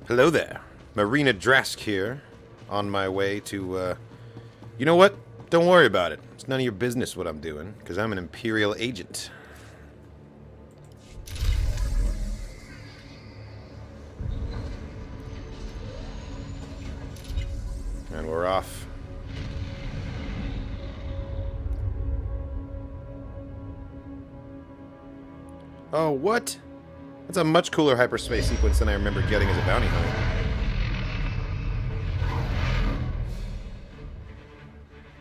Hello there. Marina Drask here, on my way to, You know what? Don't worry about it. It's none of your business what I'm doing, because I'm an Imperial Agent. And we're off. Oh, what? That's a much cooler hyperspace sequence than I remember getting as a bounty hunter.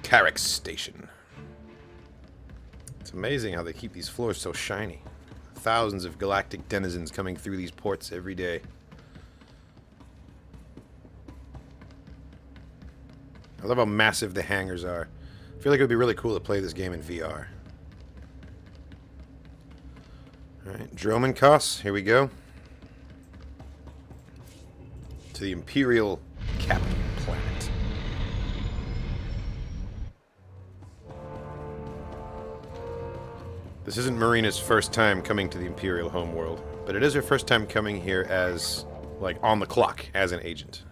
Carrick Station. It's amazing how they keep these floors so shiny. Thousands of galactic denizens coming through these ports every day. I love how massive the hangars are. I feel like it would be really cool to play this game in VR. Alright, Dromund Kaas, here we go. To the Imperial capital planet. This isn't Marina's first time coming to the Imperial homeworld, but it is her first time coming here as, like, on the clock, as an agent.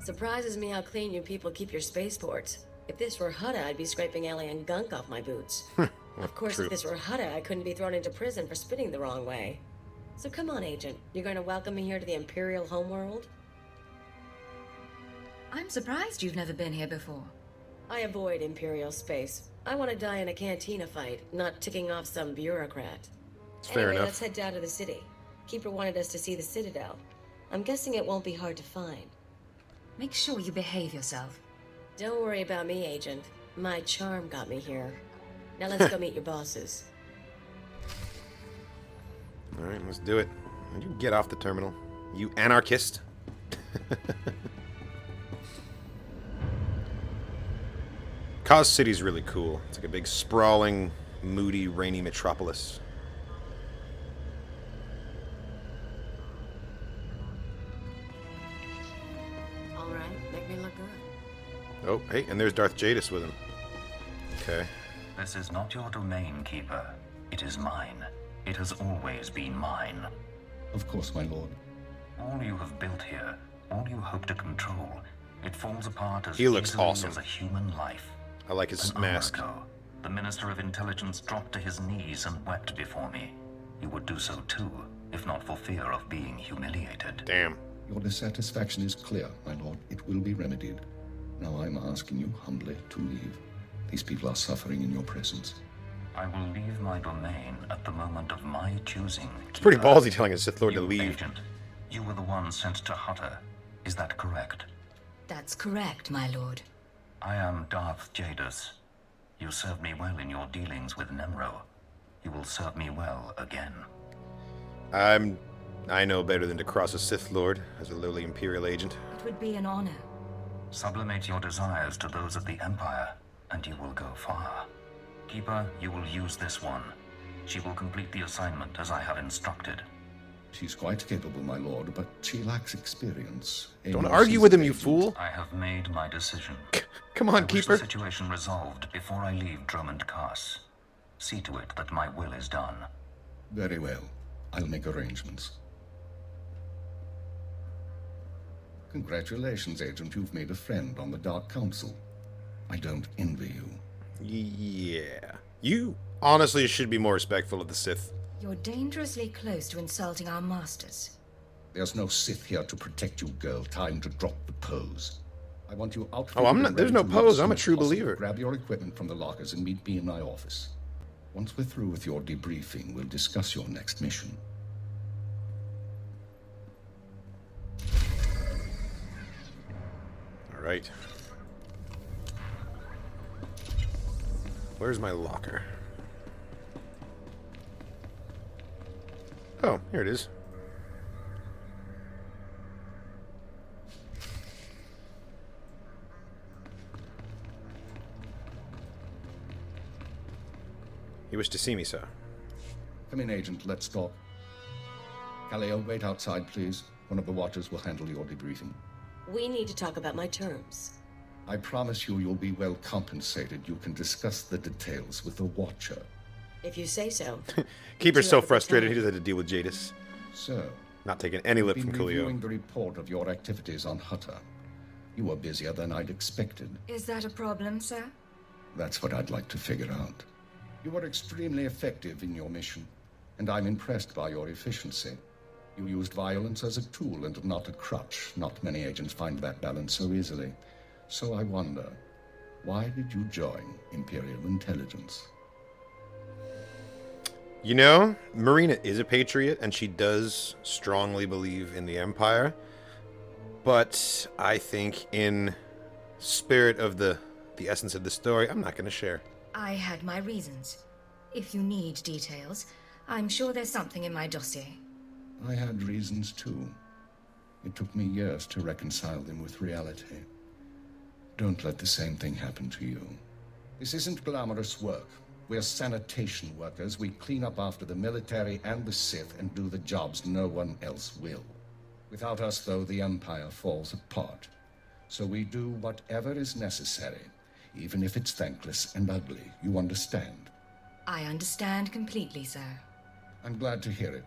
Surprises me how clean you people keep your spaceports. If this were Hutta, I'd be scraping alien gunk off my boots. Of course, true. if this were Hutta, I couldn't be thrown into prison for spitting the wrong way. So come on, Agent. You're going to welcome me here to the Imperial homeworld? I'm surprised you've never been here before. I avoid Imperial space. I want to die in a cantina fight, not ticking off some bureaucrat. It's fair Anyway, enough. let's head down to the city. Keeper wanted us to see the Citadel. I'm guessing it won't be hard to find. Make sure you behave yourself. Don't worry about me, Agent. My charm got me here. Now let's go meet your bosses. Alright, let's do it. Would you get off the terminal? You anarchist? Kaas City's really cool. It's like a big, sprawling, moody, rainy metropolis. All right, make me look good. Oh, hey, and there's Darth Jadus with him. Okay. This is not your domain, Keeper. It is mine. It has always been mine. Of course, my lord. All you have built here, all you hope to control, it falls apart as He looks easily awesome. as a human life. I like his An mask. hour ago, the Minister of Intelligence dropped to his knees and wept before me. You would do so too, if not for fear of being humiliated. Damn. Your dissatisfaction is clear, my lord. It will be remedied. Now I'm asking you humbly to leave. These people are suffering in your presence. I will leave my domain at the moment of my choosing. It's pretty Keeper. ballsy telling a Sith Lord to You, leave. Agent, you were the one sent to Hutta. Is that correct? That's correct, my lord. I am Darth Jadus. You served me well in your dealings with Nemro. You will serve me well again. I know better than to cross a Sith Lord as a lowly Imperial agent. It would be an honor. Sublimate your desires to those of the Empire, and you will go far. Keeper, you will use this one. She will complete the assignment as I have instructed. She's quite capable, my lord, but she lacks experience. Don't Amos argue is with him, an you agent. fool. I have made my decision. Come I on, wish Keeper. the situation resolved before I leave Dromund Kaas. See to it that my will is done. Very well. I'll make arrangements. Congratulations, Agent. You've made a friend on the Dark Council. I don't envy you. Yeah. You honestly should be more respectful of the Sith. You're dangerously close to insulting our masters. There's no Sith here to protect you, girl. Time to drop the pose. I want you out. Oh, I'm not- there's no pose. I'm a true believer. Grab your equipment from the lockers and meet me in my office. Once we're through with your debriefing, we'll discuss your next mission. All right. Where's my locker? Oh, here it is. You wish to see me, sir? Come in, Agent. Let's talk. Kaleo, wait outside, please. One of the watchers will handle your debriefing. We need to talk about my terms. I promise you you'll be well compensated. You can discuss the details with the watcher. If you say so. Keeper's You so have a good frustrated time. he doesn't have to deal with Jadus. So, Not taking any lip been from Khalil. reviewing the report of your activities on Hutter. You were busier than I'd expected. Is that a problem, sir? That's what I'd like to figure out. You were extremely effective in your mission, and I'm impressed by your efficiency. You used violence as a tool and not a crutch. Not many agents find that balance so easily. So I wonder, why did you join Imperial Intelligence? You know, Marina is a patriot, and she does strongly believe in the Empire. But I think in spirit of the essence of the story, I'm not going to share. I had my reasons. If you need details, I'm sure there's something in my dossier. I had reasons too. It took me years to reconcile them with reality. Don't let the same thing happen to you. This isn't glamorous work. We're sanitation workers. We clean up after the military and the Sith and do the jobs no one else will. Without us, though, the Empire falls apart. So we do whatever is necessary, even if it's thankless and ugly. You understand? I understand completely, sir. I'm glad to hear it.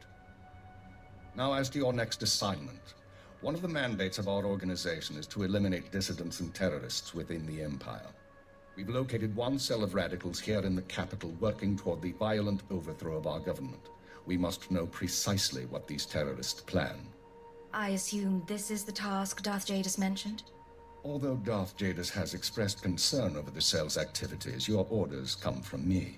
Now, as to your next assignment. One of the mandates of our organization is to eliminate dissidents and terrorists within the Empire. We've located one cell of radicals here in the capital working toward the violent overthrow of our government. We must know precisely what these terrorists plan. I assume this is the task Darth Jadus mentioned? Although Darth Jadus has expressed concern over the cell's activities, your orders come from me.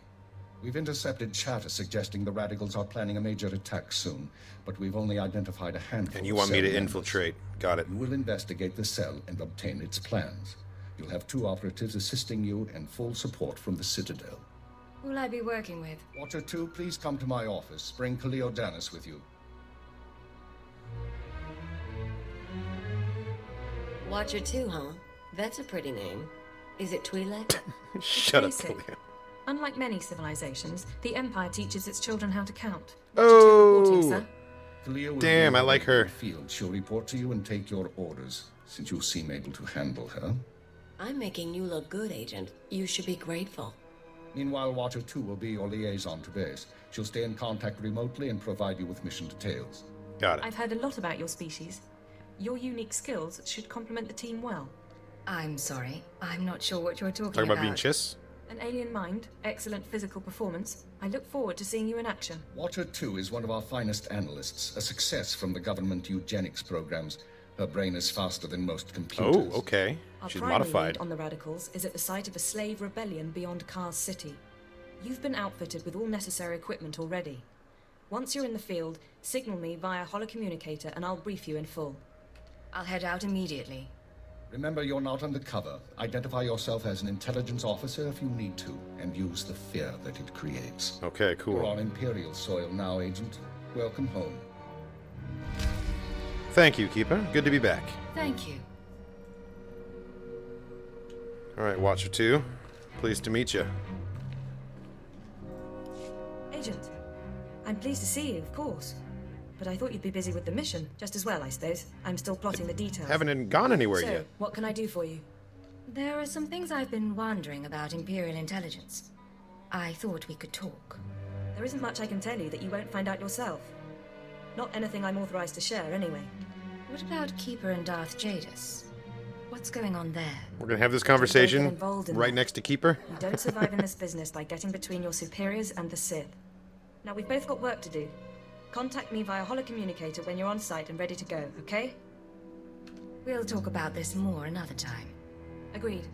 We've intercepted chatter suggesting the radicals are planning a major attack soon, but we've only identified a handful. And you of want me cell to members. infiltrate. Got it. You will investigate the cell and obtain its plans. You'll have 2 operatives assisting you and full support from the Citadel. Who'll I be working with? Watcher 2, please come to my office. Bring Khalil Danis with you. Watcher 2, huh? That's a pretty name. Is it Twi'lek? Shut up, basic. Khalil. Unlike many civilizations, the Empire teaches its children how to count. Oh! Sir. Khalil will Damn, be I like her. in the field. She'll report to you and take your orders, since you seem able to handle her. I'm making you look good, Agent. You should be grateful. Meanwhile, Watcher 2 will be your liaison to base. She'll stay in contact remotely and provide you with mission details. Got it. I've heard a lot about your species. Your unique skills should complement the team well. I'm sorry. I'm not sure what you're talking Talking about being chiss? An alien mind, excellent physical performance. I look forward to seeing you in action. Watcher 2 is one of our finest analysts, a success from the government eugenics programs. Her brain is faster than most computers. Oh, okay. Our She's primary modified. lead on the radicals is at the site of a slave rebellion beyond Kaas City. You've been outfitted with all necessary equipment already. Once you're in the field, signal me via holocommunicator and I'll brief you in full. I'll head out immediately. Remember, you're not undercover. Identify yourself as an intelligence officer if you need to, and use the fear that it creates. Okay, You're cool. on Imperial soil now, Agent. Welcome home. Thank you, Keeper. Good to be back. Thank you. All right, Watcher 2. Pleased to meet you. Agent, I'm pleased to see you, of course. But I thought you'd be busy with the mission, just as well, I suppose. I'm still plotting the details. Haven't gone anywhere So, yet. what can I do for you? There are some things I've been wondering about Imperial intelligence. I thought we could talk. There isn't much I can tell you that you won't find out yourself. Not anything I'm authorized to share, anyway. What about Keeper and Darth Jadus? What's going on there? We're going to have this Don't get conversation involved in right that. next to Keeper. You don't survive in this business by getting between your superiors and the Sith. Now, we've both got work to do. Contact me via holocommunicator when you're on site and ready to go, okay? We'll talk about this more another time. Agreed.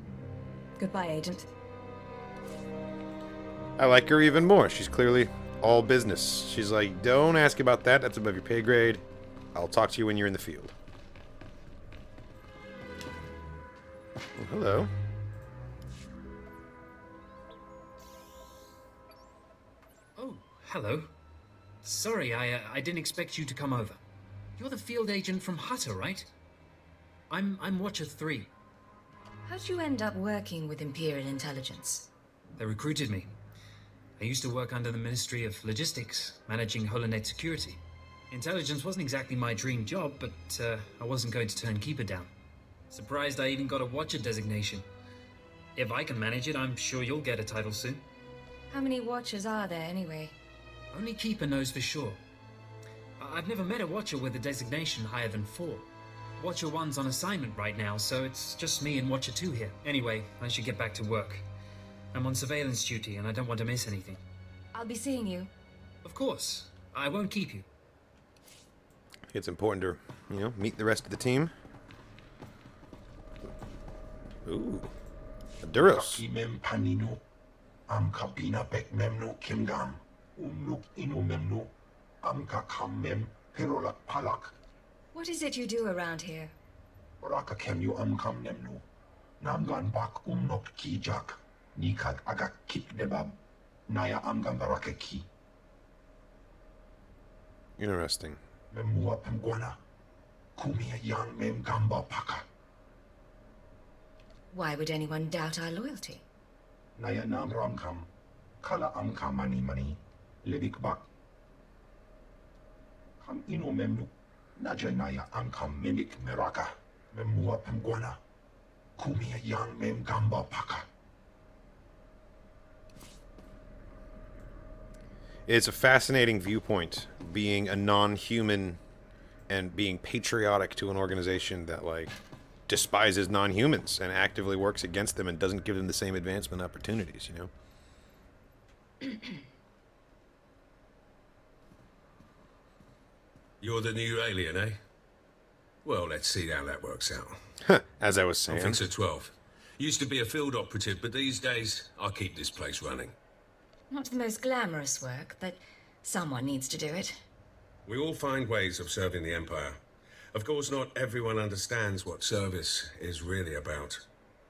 Goodbye, Agent. I like her even more. She's clearly all business. She's like, don't ask about that. That's above your pay grade. I'll talk to you when you're in the field. Oh, hello. Oh, hello. Sorry, I didn't expect you to come over. You're the field agent from Hutter, right? I'm Watcher 3. How'd you end up working with Imperial intelligence? They recruited me. I used to work under the Ministry of Logistics, managing holonet security. Intelligence wasn't exactly my dream job, but I wasn't going to turn Keeper down. Surprised I even got a Watcher designation. If I can manage it, I'm sure you'll get a title soon. How many Watchers are there, anyway? Only Keeper knows for sure. I've never met a Watcher with a designation higher than 4. Watcher 1's on assignment right now, so it's just me and Watcher 2 here. Anyway, I should get back to work. I'm on surveillance duty, and I don't want to miss anything. I'll be seeing you. Of course. I won't keep you. It's important to, meet the rest of the team. Ooh. Duros. Mem panino, am kapina pek memno kimgam, umnuk ino memno, am kakam mem perolak palak, What is it you do around here? oraka kemyo am kam nemno, namgan bak umnok kijak, nikak agak kip debab, naya amgan baraka ki, Interesting. memua pemguana, kumia yang mem gamba paka, Why would anyone doubt our loyalty? naya nam ramkam, kala am kam mani, lebik bak, kam ino memno, naja naya am kam mimik meraka, memua pemguana, kumia yang mem gamba paka. It's a fascinating viewpoint, being a non-human and being patriotic to an organization that, despises non-humans and actively works against them and doesn't give them the same advancement opportunities, You're the new alien, eh? Well, let's see how that works out. As I was I'm saying. Fixer 12. Used to be a field operative, but these days, I keep this place running. Not the most glamorous work, but someone needs to do it. We all find ways of serving the Empire. Of course, not everyone understands what service is really about.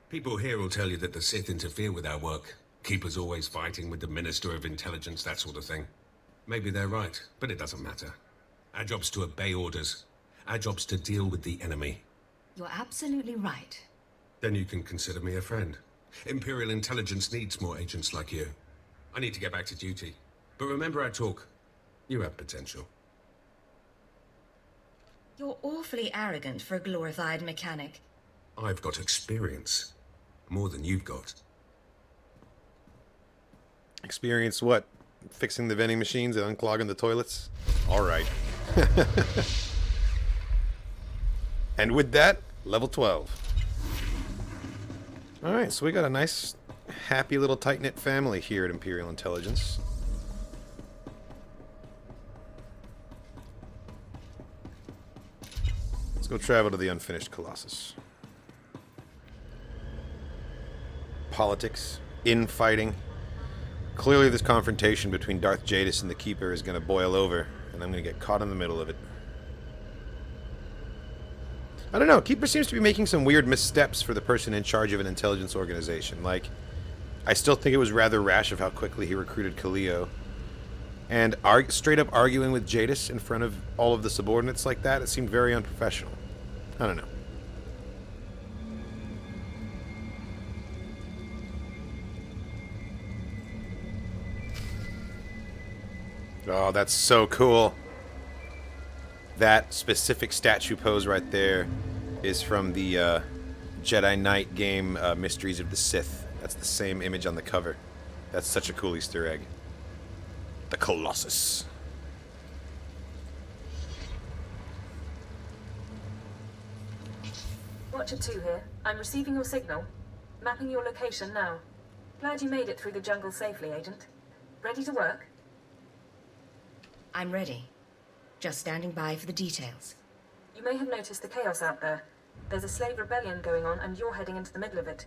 People here will tell you that the Sith interfere with our work. Keeper's always fighting with the Minister of Intelligence, that sort of thing. Maybe they're right, but it doesn't matter. Our job's to obey orders. Our job's to deal with the enemy. You're absolutely right. Then you can consider me a friend. Imperial Intelligence needs more agents like you. I need to get back to duty. But remember our talk. You have potential. You're awfully arrogant for a glorified mechanic. I've got experience. More than you've got. Experience what? Fixing the vending machines and unclogging the toilets? All right. And with that, level 12. All right, so we got a nice, happy little tight-knit family here at Imperial Intelligence. Let's go travel to the unfinished Colossus. Politics, infighting. Clearly this confrontation between Darth Jadus and the Keeper is going to boil over, and I'm going to get caught in the middle of it. I don't know, Keeper seems to be making some weird missteps for the person in charge of an intelligence organization. I still think it was rather rash of how quickly he recruited Kaleo. And straight up arguing with Jadus in front of all of the subordinates like that, it seemed very unprofessional. I don't know. Oh, that's so cool. That specific statue pose right there is from the Jedi Knight game, Mysteries of the Sith. That's the same image on the cover. That's such a cool Easter egg. The Colossus. Watcher 2 here. I'm receiving your signal. Mapping your location now. Glad you made it through the jungle safely, Agent. Ready to work? I'm ready. Just standing by for the details. You may have noticed the chaos out there. There's a slave rebellion going on, and you're heading into the middle of it.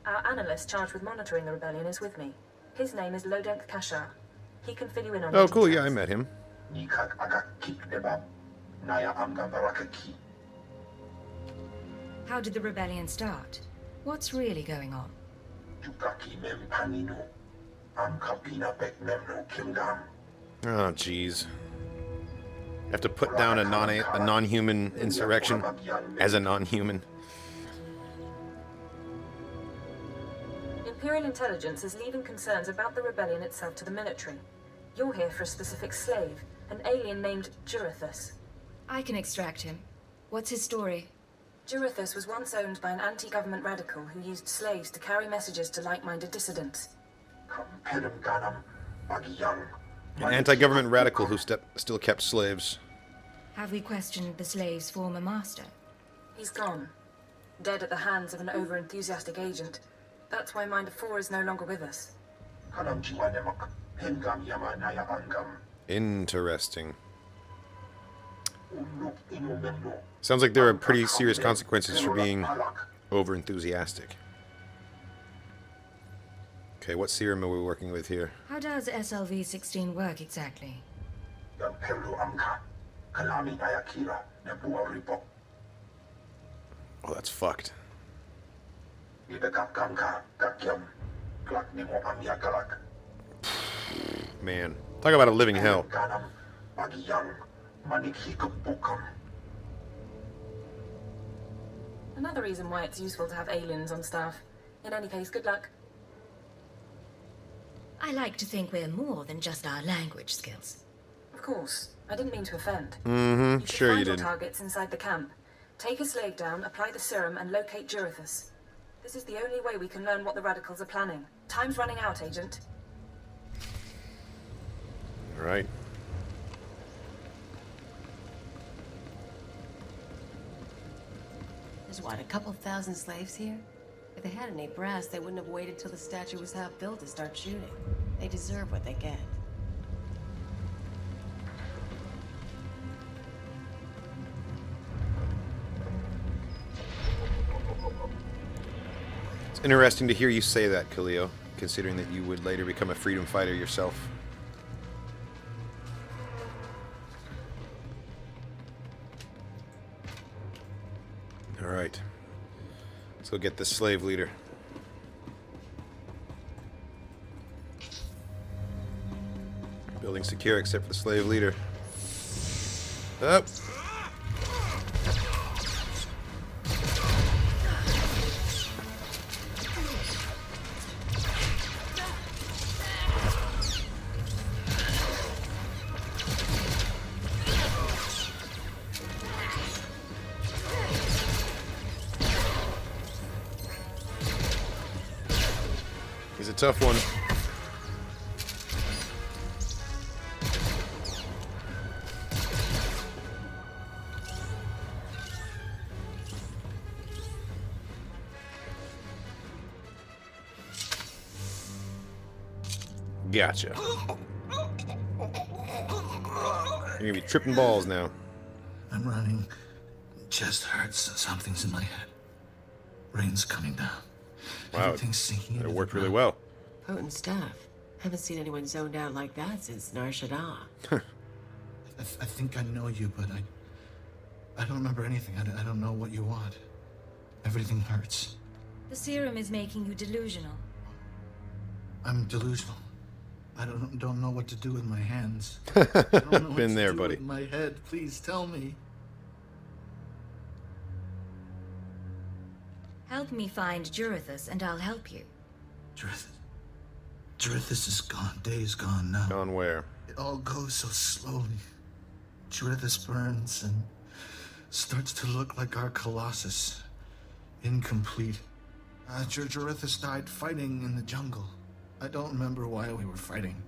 Our analyst charged with monitoring the rebellion is with me. His name is Lodenk Kashar. He can fill you in on Oh, the cool. details. Yeah, I met him. Nikak agak kip debab, naya amgan baraka ki. How did the rebellion start? What's really going on? Jukaki mem panino, am kapina pek memno kimgam. Oh, jeez. Have to put down a non-human insurrection as a non-human. Imperial Intelligence is leaving concerns about the rebellion itself to the military. You're here for a specific slave, an alien named Jurathus. I can extract him. What's his story? Jurathus was once owned by an anti-government radical who used slaves to carry messages to like-minded dissidents. An anti-government radical who still kept slaves. Have we questioned the slave's former master? He's gone. Dead at the hands of an over-enthusiastic agent. That's why Mind 4 is no longer with us. Interesting. Sounds like there are pretty serious consequences for being over-enthusiastic. Okay, what serum are we working with here? How does SLV-16 work exactly? Oh, that's fucked. Man, talk about a living hell. Another reason why it's useful to have aliens on staff. In any case, good luck. I like to think we're more than just our language skills. Of course. I didn't mean to offend. Mm-hmm, sure you find your didn't. targets inside the camp. Take a slave down, apply the serum, and locate Jurithus. This is the only way we can learn what the radicals are planning. Time's running out, Agent. All right. There's what, a couple thousand slaves here? If they had any brass, they wouldn't have waited till the statue was half built to start shooting. They deserve what they get. It's interesting to hear you say that, Khalil, considering that you would later become a freedom fighter yourself. All right. Let's go get the slave leader. Building secure except for the slave leader. Up. He's a tough one. Gotcha. You're gonna be tripping balls now. I'm running. Chest hurts. Something's in my head. Rain's coming down. Wow, Everything's sinking into it the worked really ground. well. Potent stuff. Haven't seen anyone zoned out like that since Nar Shaddaa. I think I know you, but I don't remember anything. I don't know what you want. Everything hurts. The serum is making you delusional. I'm delusional. I don't know what to do with my hands. I don't know what Been to there, do buddy. with my head. Please tell me. Help me find Jurithus and I'll help you. Jurithus is gone. Day's gone now. Gone where? It all goes so slowly. Jurithus burns and starts to look like our Colossus. Incomplete. Jurithus died fighting in the jungle. I don't remember why we were fighting.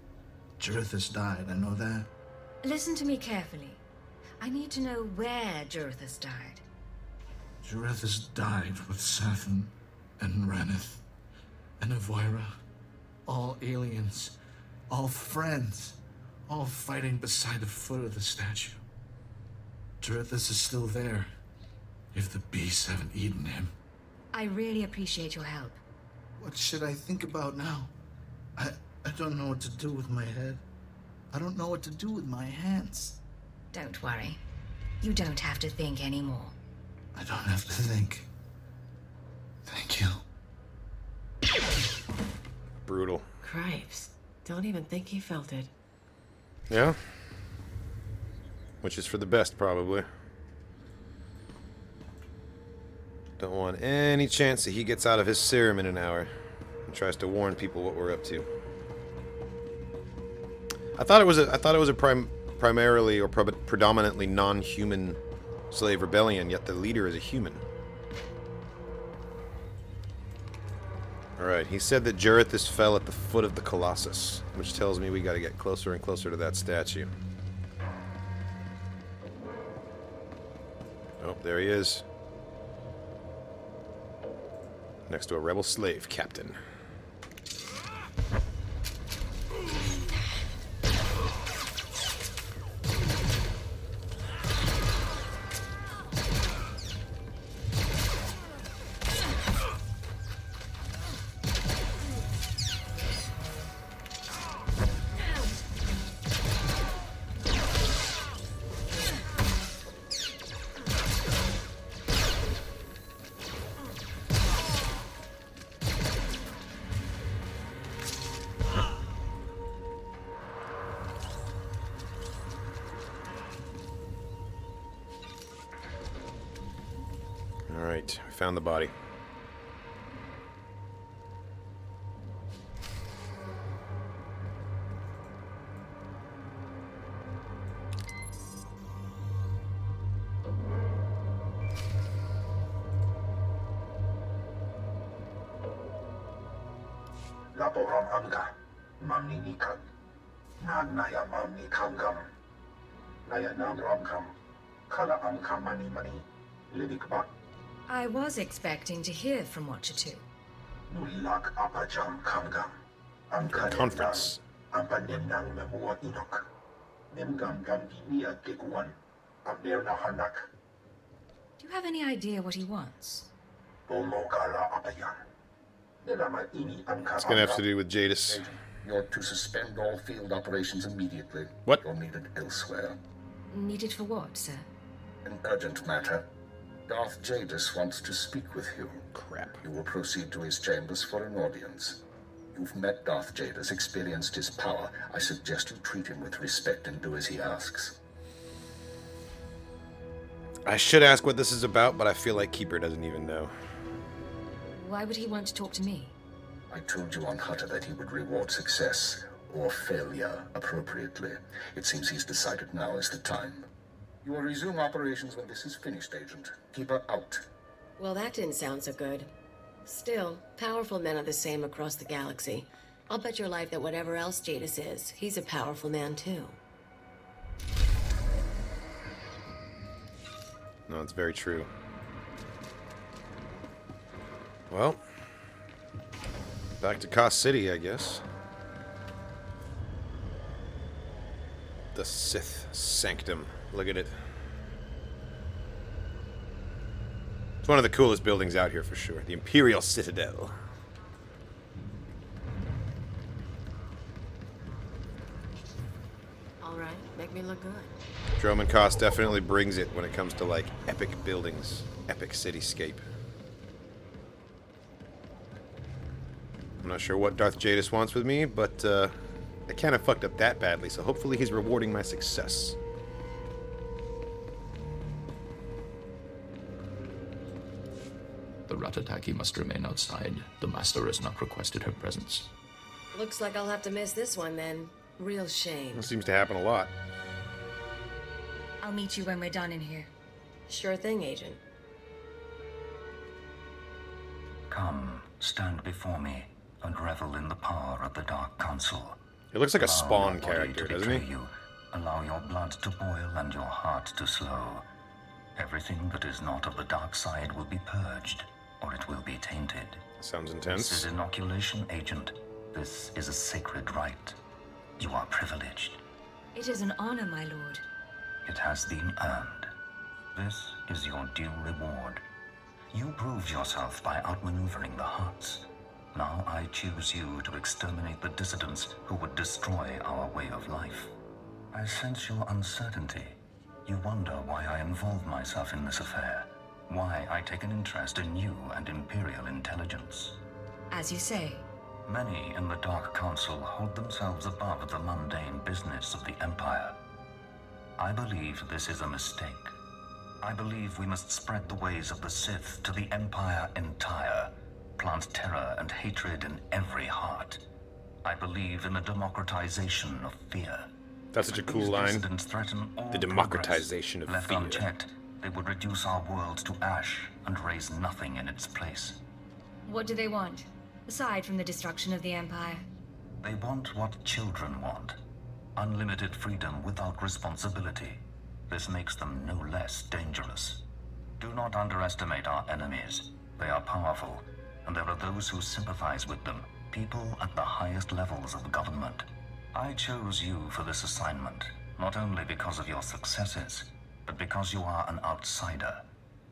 Jurithus died, I know that. Listen to me carefully. I need to know where Jurithus died. Jurithus died with Sathan and Ranith and Avira. All aliens. All friends. All fighting beside the foot of the statue. Jurithus is still there. If the beasts haven't eaten him. I really appreciate your help. What should I think about now? I don't know what to do with my head. I don't know what to do with my hands. Don't worry. You don't have to think anymore. I don't have to think. Thank you. Brutal. Cripes. Don't even think he felt it. Yeah? Which is for the best, probably. Don't want any chance that he gets out of his serum in an hour and tries to warn people what we're up to. I thought it was a primarily or predominantly non-human slave rebellion, yet the leader is a human. Alright, he said that Jadus fell at the foot of the Colossus, which tells me we gotta get closer and closer to that statue. Oh, there he is. Next to a rebel slave captain. Alright, we found the body. Laporam amka, mamni nikan, naya mamni kamgam, naya nam ramkam, kala amka mani lidikba, I was expecting to hear from Watcher 2. nulak apajam kamgam, amka Conference. ampanenang memua inok, nemgam gambi niya kekuan, amderna hanak, Do you have any idea what he wants? bomokala apayan. It's gonna have to do with Jadus. Agent, you're to suspend all field operations immediately. What? You're needed elsewhere. Needed for what, sir? An urgent matter. Darth Jadus wants to speak with you. Crap. You will proceed to his chambers for an audience. You've met Darth Jadus, experienced his power. I suggest you treat him with respect and do as he asks. I should ask what this is about, but I feel like Keeper doesn't even know. Why would he want to talk to me? I told you on Hutter that he would reward success or failure appropriately. It seems he's decided now is the time. You will resume operations when this is finished, Agent. Keep her out. Well, that didn't sound so good. Still, powerful men are the same across the galaxy. I'll bet your life that whatever else Jadus is, he's a powerful man too. No, it's very true. Well, back to Kaas City, I guess. The Sith Sanctum. Look at it. It's one of the coolest buildings out here for sure. The Imperial Citadel. All right, make me look good. Dromund Kaas definitely brings it when it comes to, like, epic buildings. Epic cityscape. I'm not sure what Darth Jadus wants with me, but I kind of fucked up that badly, so hopefully he's rewarding my success. The Ratataki must remain outside. The Master has not requested her presence. Looks like I'll have to miss this one then. Real shame. That seems to happen a lot. I'll meet you when we're done in here. Sure thing, Agent. Come, stand before me, and revel in the power of the Dark Council. It looks like a Allow Spawn your body character, to doesn't he? betray you. Allow your blood to boil and your heart to slow. Everything that is not of the dark side will be purged, or it will be tainted. Sounds This intense. is inoculation, Agent. This is a sacred rite. You are privileged. It is an honor, my lord. It has been earned. This is your due reward. You proved yourself by outmaneuvering the Huts. Now I choose you to exterminate the dissidents who would destroy our way of life. I sense your uncertainty. You wonder why I involve myself in this affair. Why I take an interest in you and Imperial intelligence. As you say. Many in the Dark Council hold themselves above the mundane business of the Empire. I believe this is a mistake. I believe we must spread the ways of the Sith to the Empire entire, plant terror and hatred in every heart. I believe in the democratization of fear. That's such a cool These line. dissidents threaten all The democratization of progress. fear. Left unchecked, they would reduce our world to ash and raise nothing in its place. What do they want? aside from the destruction of the Empire? They want what children want. Unlimited freedom without responsibility. This makes them no less dangerous. Do not underestimate our enemies. They are powerful, and there are those who sympathize with them, people at the highest levels of government. I chose you for this assignment, not only because of your successes, but because you are an outsider,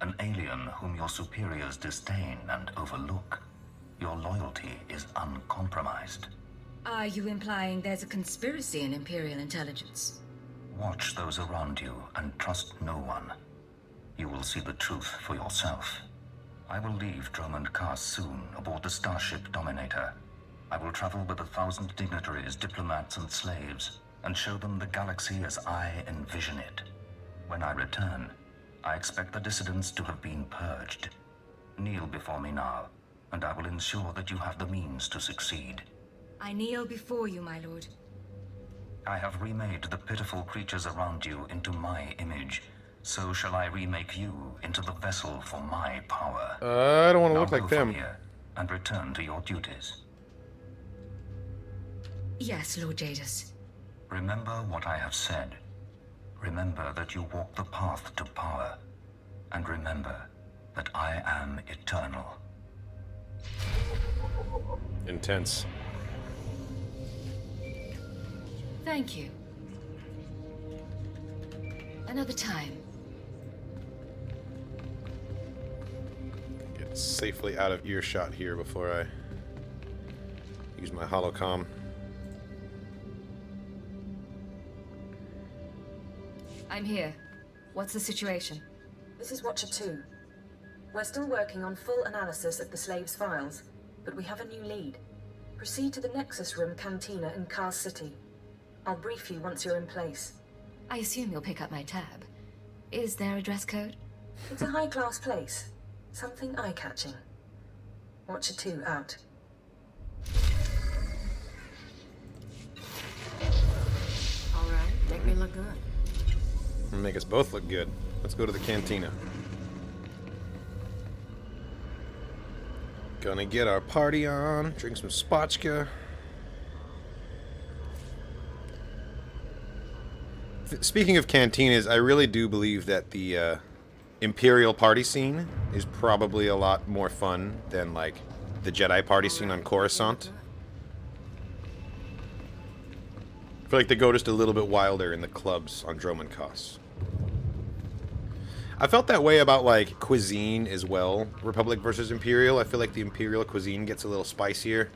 an alien whom your superiors disdain and overlook. Your loyalty is uncompromised. Are you implying there's a conspiracy in Imperial intelligence? Watch those around you and trust no one. You will see the truth for yourself. I will leave Dromund Kaas soon aboard the starship Dominator. I will travel with 1,000 dignitaries, diplomats, and slaves, and show them the galaxy as I envision it. When I return, I expect the dissidents to have been purged. Kneel before me now, and I will ensure that you have the means to succeed. I kneel before you, my lord. I have remade the pitiful creatures around you into my image. So shall I remake you into the vessel for my power. I don't want to Now look like go from them. here and return to your duties. Yes, Lord Jadus. Remember what I have said. Remember that you walk the path to power. And remember that I am eternal. Intense. Thank you. Another time. Get safely out of earshot here before I use my holocom. I'm here. What's the situation? This is Watcher 2. We're still working on full analysis of the slaves' files, but we have a new lead. Proceed to the Nexus Room Cantina in Kaas City. I'll brief you once you're in place. I assume you'll pick up my tab. Is there a dress code? It's a high-class place. Something eye-catching. Watcher 2 out. All right, make me look good. Make us both look good. Let's go to the cantina. Gonna get our party on, drink some spotchka. Speaking of cantinas, I really do believe that the Imperial party scene is probably a lot more fun than, like, the Jedi party scene on Coruscant. I feel like they go just a little bit wilder in the clubs on Dromund Kaas. I felt that way about, like, cuisine as well. Republic versus Imperial. I feel like the Imperial cuisine gets a little spicier.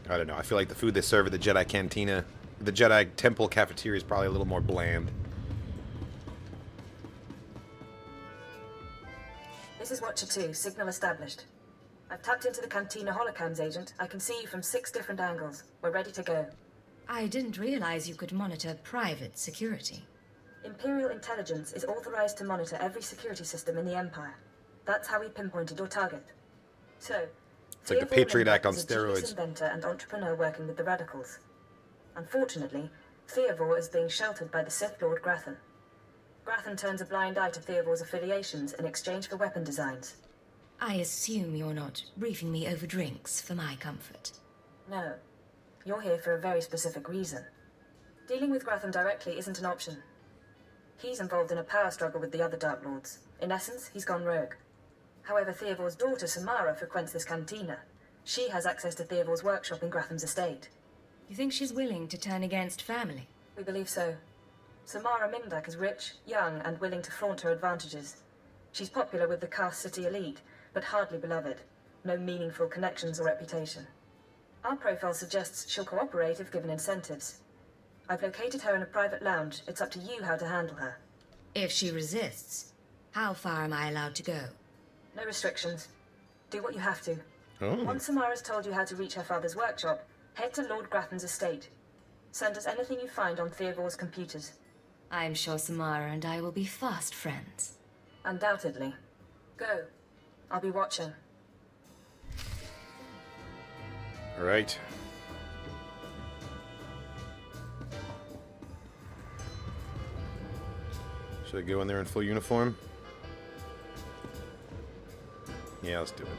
I don't know. I feel like the food they serve at the Jedi Cantina, the Jedi Temple cafeteria, is probably a little more bland. This is Watcher 2, signal established. I've tapped into the Cantina holocams, Agent. I can see you from 6 different angles. We're ready to go. I didn't realize you could monitor private security. Imperial intelligence is authorized to monitor every security system in the Empire. That's how we pinpointed your target. So, It's like the Patriot Act on is a genius steroids. inventor and entrepreneur working with the radicals. Unfortunately, Theovor is being sheltered by the Sith Lord Grathan. Grathan turns a blind eye to Theovor's affiliations in exchange for weapon designs. I assume you're not briefing me over drinks for my comfort. No. You're here for a very specific reason. Dealing with Grathan directly isn't an option. He's involved in a power struggle with the other Dark Lords. In essence, he's gone rogue. However, Theovor's daughter, Samara, frequents this cantina. She has access to Theovor's workshop in Grathan's estate. You think she's willing to turn against family? We believe so. Samara Mindak is rich, young, and willing to flaunt her advantages. She's popular with the Kaas City elite, but hardly beloved. No meaningful connections or reputation. Our profile suggests she'll cooperate if given incentives. I've located her in a private lounge. It's up to you how to handle her. If she resists, how far am I allowed to go? No restrictions. Do what you have to. Oh. Once Samara's told you how to reach her father's workshop, head to Lord Grathan's estate. Send us anything you find on Theovor's computers. I'm sure Samara and I will be fast friends. Undoubtedly. Go. I'll be watching. All right. Should I go in there in full uniform? Yeah, let's do it.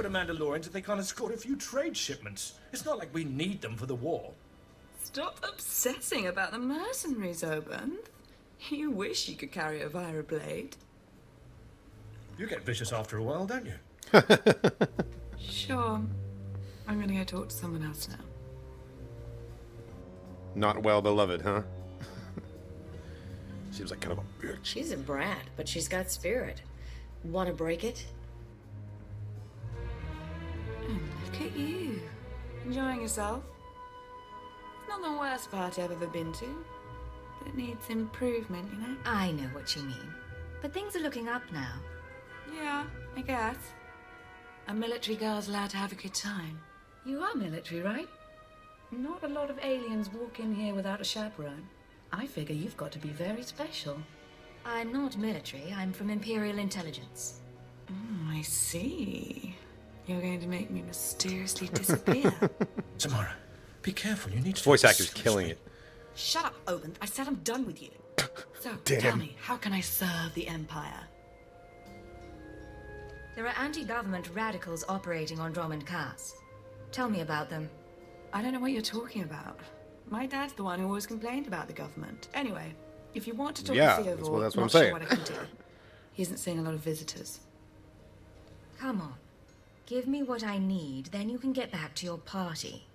for the Mandalorians if they can't escort a few trade shipments? It's not like we need them for the war. Stop obsessing about the mercenaries, Oban. You wish you could carry a Vira blade. You get vicious after a while, don't you? Sure. I'm gonna go talk to someone else now. Not well beloved, huh? Seems like kind of a bitch. She's a brat, but she's got spirit. Want to break it? Look at you. Enjoying yourself? It's not the worst party I've ever been to. But it needs improvement, you know? I know what you mean. But things are looking up now. Yeah, I guess. A military girl's allowed to have a good time. You are military, right? Not a lot of aliens walk in here without a chaperone. I figure you've got to be very special. I'm not military. I'm from Imperial Intelligence. I see. You're going to make me mysteriously disappear. Samara, be careful. You need to... Voice actor's killing it. Shut up, Oban. I said I'm done with you. So, Damn. tell me, how can I serve the Empire? There are anti-government radicals operating on Dromund Kaas. Tell me about them. I don't know what you're talking about. My dad's the one who always complained about the government. Anyway, if you want to talk to Theodore, that's what I'm not sure saying. what I can do. He isn't seeing a lot of visitors. Come on. Give me what I need, then you can get back to your party.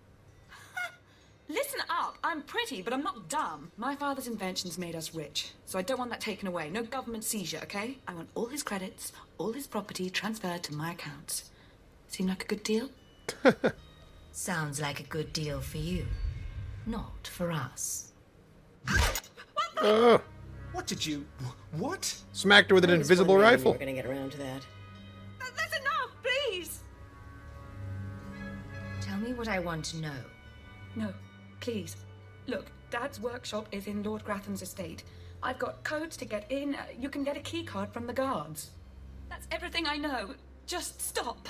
Listen up! I'm pretty, but I'm not dumb. My father's inventions made us rich, so I don't want that taken away. No government seizure, okay? I want all his credits, all his property transferred to my accounts. Seem like a good deal? Sounds like a good deal for you. Not for us. Oh! What did you... What? Smacked her with an I was invisible wondering when rifle. we were gonna get around to that. That's enough, please! Tell me what I want to know. No, please. Look, Dad's workshop is in Lord Grathan's estate. I've got codes to get in. You can get a key card from the guards. That's everything I know. Just stop.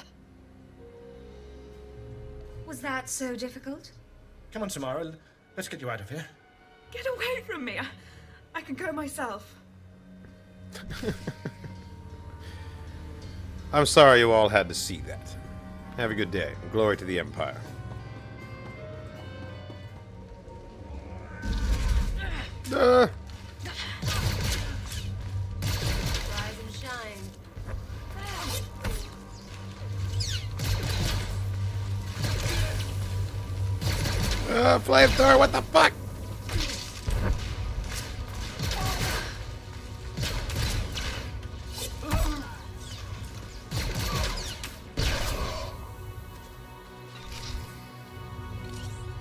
Was that so difficult? Come on, Samara. Let's get you out of here. Get away from me. I can go myself. I'm sorry you all had to see that. Have a good day. Glory to the Empire. Rise and shine. Flamethrower, what the fuck?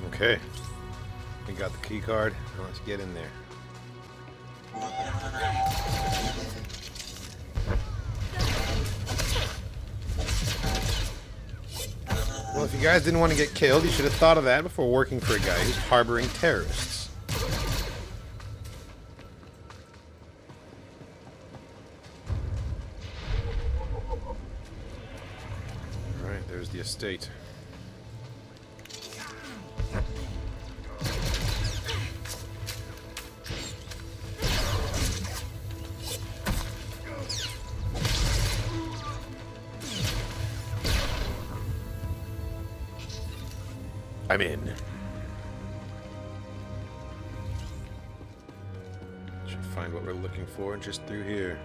Okay. We got the key card. Now let's get in there. Well, if you guys didn't want to get killed, you should have thought of that before working for a guy who's harboring terrorists. Alright, there's the estate. I'm in. Should find what we're looking for just through here.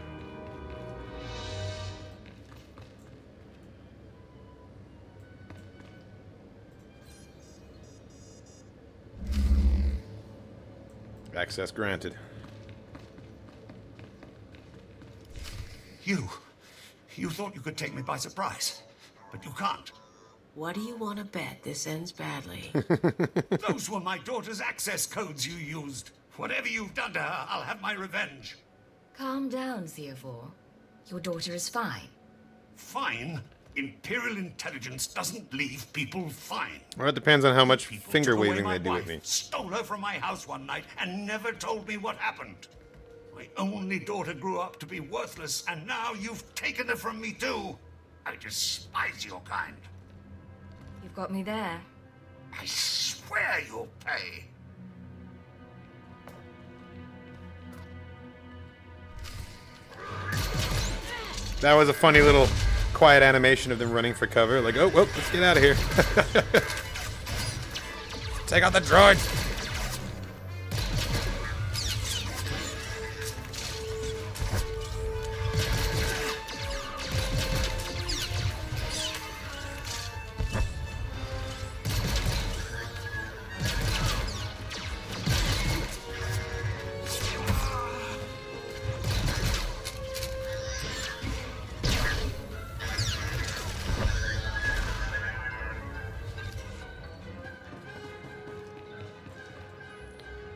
Access granted. You thought you could take me by surprise, but you can't. What do you want to bet this ends badly? Those were my daughter's access codes you used. Whatever you've done to her, I'll have my revenge. Calm down, Theodore. Your daughter is fine. Fine? Imperial Intelligence doesn't leave people fine. Well, it depends on how much People finger took away waving my they do wife, with me. Stole her from my house one night and never told me what happened. My only daughter grew up to be worthless, and now you've taken her from me too. I despise your kind. You've got me there. I swear you'll pay. That was a funny little quiet animation of them running for cover, like, oh, well, let's get out of here. Take out the droids!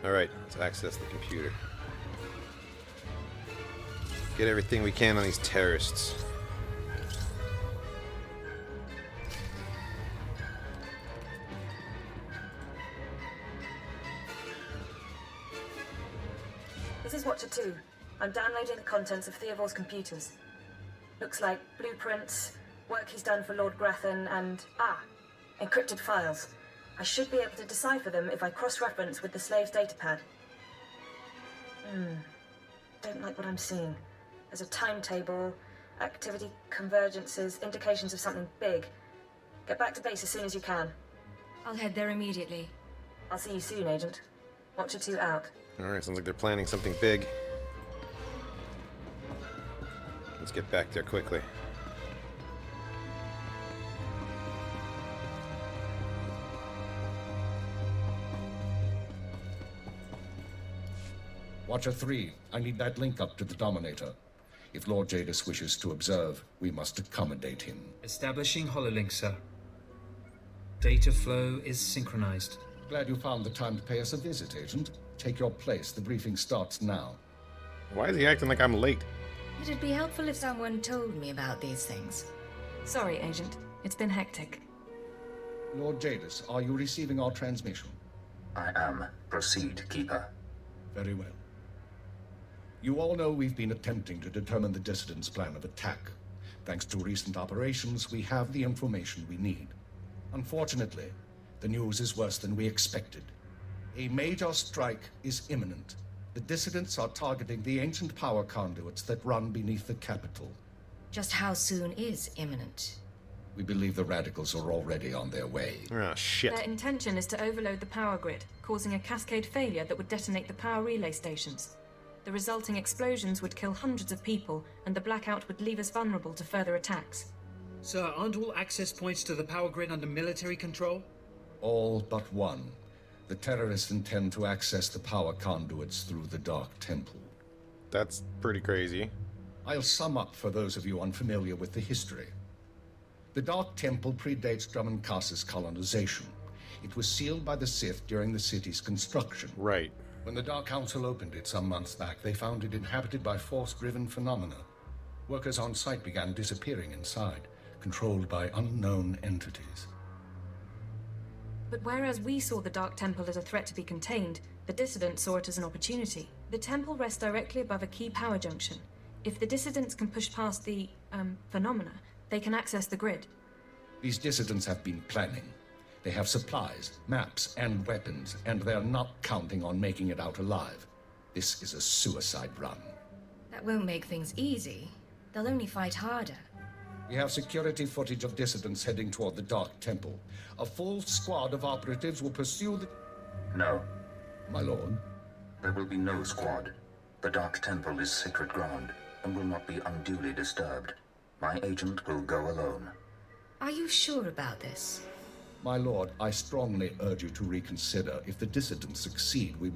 Alright, let's access the computer. Get everything we can on these terrorists. This is Watcher 2. I'm downloading the contents of Theovor's computers. Looks like blueprints, work he's done for Lord Grathan, and encrypted files. I should be able to decipher them if I cross-reference with the slave's datapad. Don't like what I'm seeing. There's a timetable, activity convergences, indications of something big. Get back to base as soon as you can. I'll head there immediately. I'll see you soon, Agent. Watcher 2 out. Alright, sounds like they're planning something big. Let's get back there quickly. Watcher 3, I need that link up to the Dominator. If Lord Jadus wishes to observe, we must accommodate him. Establishing hololink, sir. Data flow is synchronized. Glad you found the time to pay us a visit, Agent. Take your place. The briefing starts now. Why is he acting like I'm late? It'd be helpful if someone told me about these things. Sorry, Agent. It's been hectic. Lord Jadus, are you receiving our transmission? I am. Proceed, Keeper. Very well. You all know we've been attempting to determine the dissidents' plan of attack. Thanks to recent operations, we have the information we need. Unfortunately, the news is worse than we expected. A major strike is imminent. The dissidents are targeting the ancient power conduits that run beneath the capital. Just how soon is imminent? We believe the radicals are already on their way. Oh, shit. Their intention is to overload the power grid, causing a cascade failure that would detonate the power relay stations. The resulting explosions would kill hundreds of people, and the blackout would leave us vulnerable to further attacks. Sir, aren't all access points to the power grid under military control? All but one. The terrorists intend to access the power conduits through the Dark Temple. That's pretty crazy. I'll sum up for those of you unfamiliar with the history. The Dark Temple predates Dromund Kaas's colonization. It was sealed by the Sith during the city's construction. Right. When the Dark Council opened it some months back, they found it inhabited by force-driven phenomena. Workers on site began disappearing inside, controlled by unknown entities. But whereas we saw the Dark Temple as a threat to be contained, the dissidents saw it as an opportunity. The temple rests directly above a key power junction. If the dissidents can push past the, phenomena, they can access the grid. These dissidents have been planning. They have supplies, maps, and weapons, and they're not counting on making it out alive. This is a suicide run. That won't make things easy. They'll only fight harder. We have security footage of dissidents heading toward the Dark Temple. A full squad of operatives will pursue the... No. My lord? There will be no squad. The Dark Temple is sacred ground and will not be unduly disturbed. My agent will go alone. Are you sure about this? My lord, I strongly urge you to reconsider. If the dissidents succeed, we...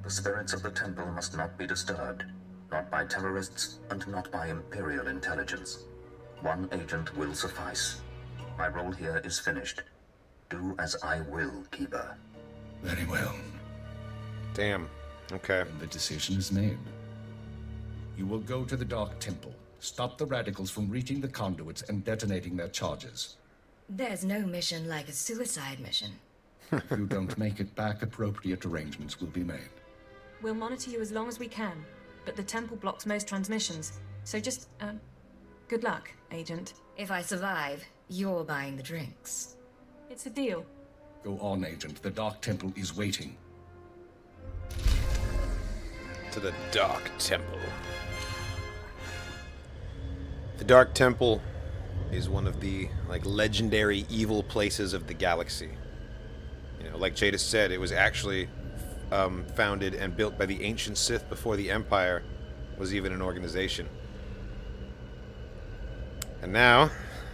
The spirits of the temple must not be disturbed. Not by terrorists and not by Imperial intelligence. One agent will suffice. My role here is finished. Do as I will, Keeper. Very well. Damn. Okay. And the decision is made. You will go to the Dark Temple, stop the radicals from reaching the conduits and detonating their charges. There's no mission like a suicide mission. If you don't make it back, appropriate arrangements will be made. We'll monitor you as long as we can, but the temple blocks most transmissions, so just, good luck, Agent. If I survive, you're buying the drinks. It's a deal. Go on, Agent. The Dark Temple is waiting. To the Dark Temple. The Dark Temple is one of the like legendary evil places of the galaxy. You know, like Jadus said, it was actually founded and built by the ancient Sith before the Empire was even an organization. And now,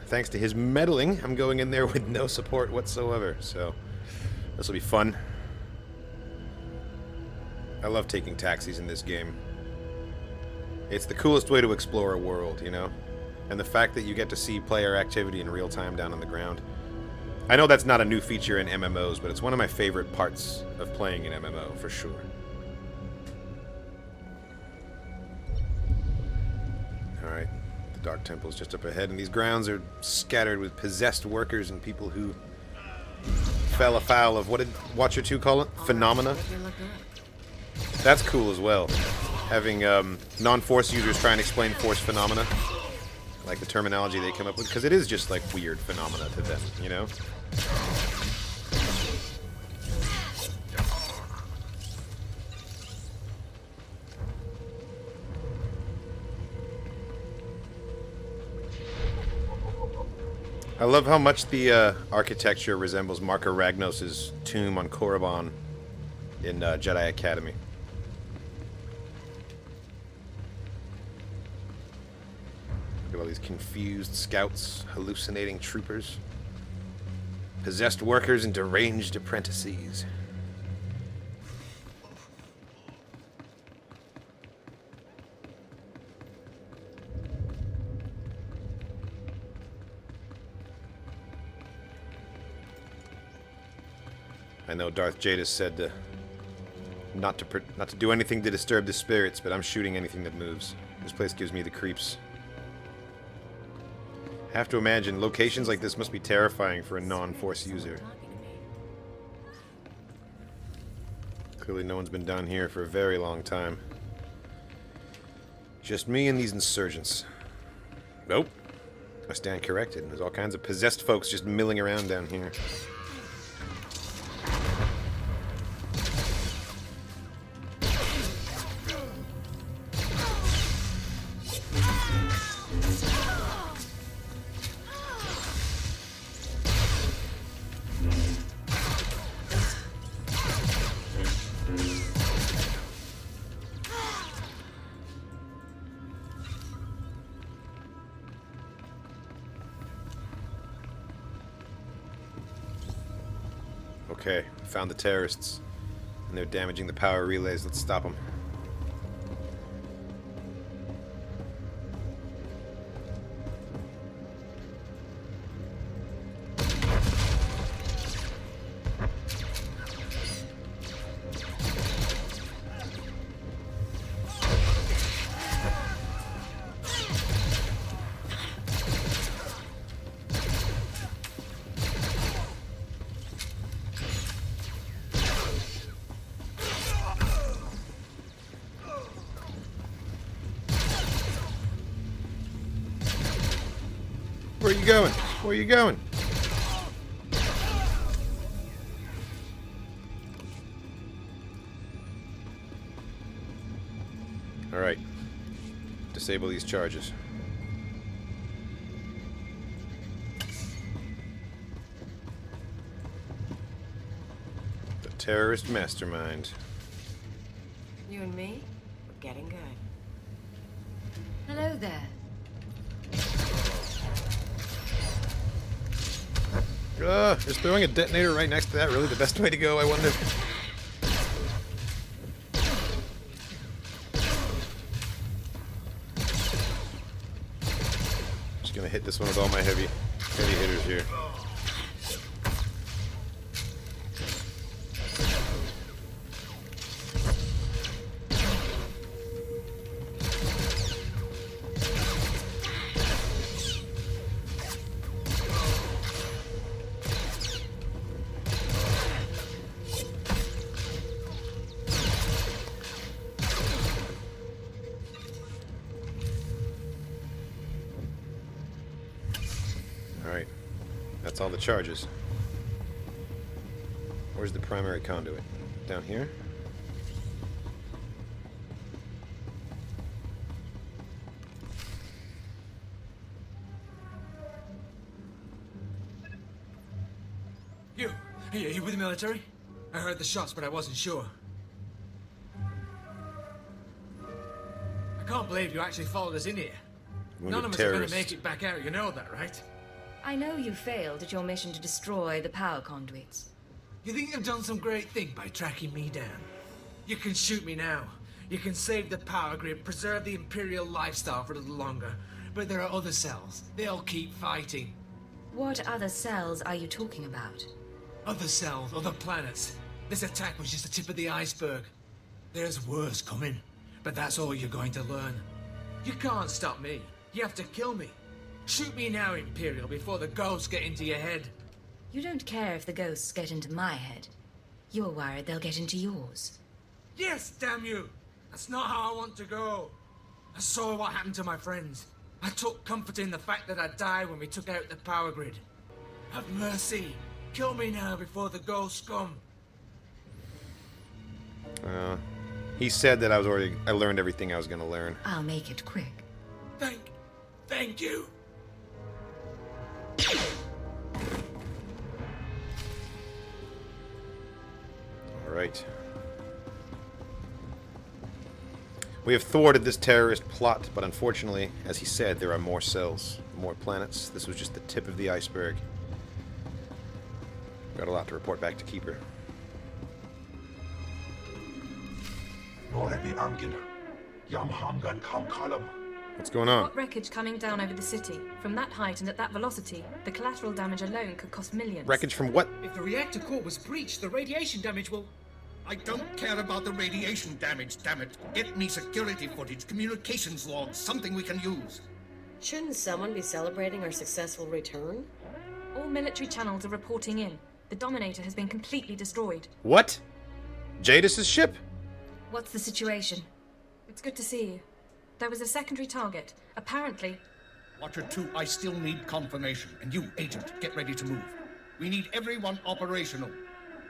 thanks to his meddling, I'm going in there with no support whatsoever, so this will be fun. I love taking taxis in this game. It's the coolest way to explore a world, you know? And the fact that you get to see player activity in real time down on the ground. I know that's not a new feature in MMOs, but it's one of my favorite parts of playing an MMO, for sure. Alright, the Dark Temple's just up ahead, and these grounds are scattered with possessed workers and people who fell afoul of, what did Watcher 2 call it? Phenomena? That's cool as well. Having non-Force users try and explain Force phenomena. Like the terminology they come up with, because it is just like weird phenomena to them, you know? I love how much the architecture resembles Marka Ragnos' tomb on Korriban in Jedi Academy. Look at all these confused scouts, hallucinating troopers, possessed workers, and deranged apprentices. I know Darth Jadus said not to do anything to disturb the spirits, but I'm shooting anything that moves. This place gives me the creeps. I have to imagine locations like this must be terrifying for a non-Force user. Clearly no one's been down here for a very long time. Just me and these insurgents. Nope. I stand corrected. There's all kinds of possessed folks just milling around down here. Okay, found the terrorists. And they're damaging the power relays. Let's stop them. Where are you going? Where are you going? Alright. Disable these charges. The terrorist mastermind. You and me? We're getting good. Hello there. Is throwing a detonator right next to that really the best way to go, I wonder? Just gonna hit this one with all my heavy hitters here. Alright. That's all the charges. Where's the primary conduit? Down here? You with the military? I heard the shots, but I wasn't sure. I can't believe you actually followed us in here. None of us are going to make it back out, you know that, right? I know you failed at your mission to destroy the power conduits. You think you've done some great thing by tracking me down? You can shoot me now. You can save the power grid, preserve the Imperial lifestyle for a little longer. But there are other cells. They'll keep fighting. What other cells are you talking about? Other cells, other planets. This attack was just the tip of the iceberg. There's worse coming, but that's all you're going to learn. You can't stop me. You have to kill me. Shoot me now, Imperial, before the ghosts get into your head. You don't care if the ghosts get into my head. You're worried they'll get into yours. Yes, damn you! That's not how I want to go. I saw what happened to my friends. I took comfort in the fact that I'd die when we took out the power grid. Have mercy. Kill me now before the ghosts come. He said that I learned everything I was going to learn. I'll make it quick. Thank you. All right. We have thwarted this terrorist plot, but unfortunately, as he said, there are more cells, more planets. This was just the tip of the iceberg. Got a lot to report back to Keeper. What's going on? What wreckage coming down over the city? From that height and at that velocity, the collateral damage alone could cost millions. Wreckage from what? If the reactor core was breached, the radiation damage will... I don't care about the radiation damage, damn it. Get me security footage, communications logs, something we can use. Shouldn't someone be celebrating our successful return? All military channels are reporting in. The Dominator has been completely destroyed. What? Jadus' ship? What's the situation? It's good to see you. There was a secondary target. Apparently... Watcher 2, I still need confirmation. And you, Agent, get ready to move. We need everyone operational.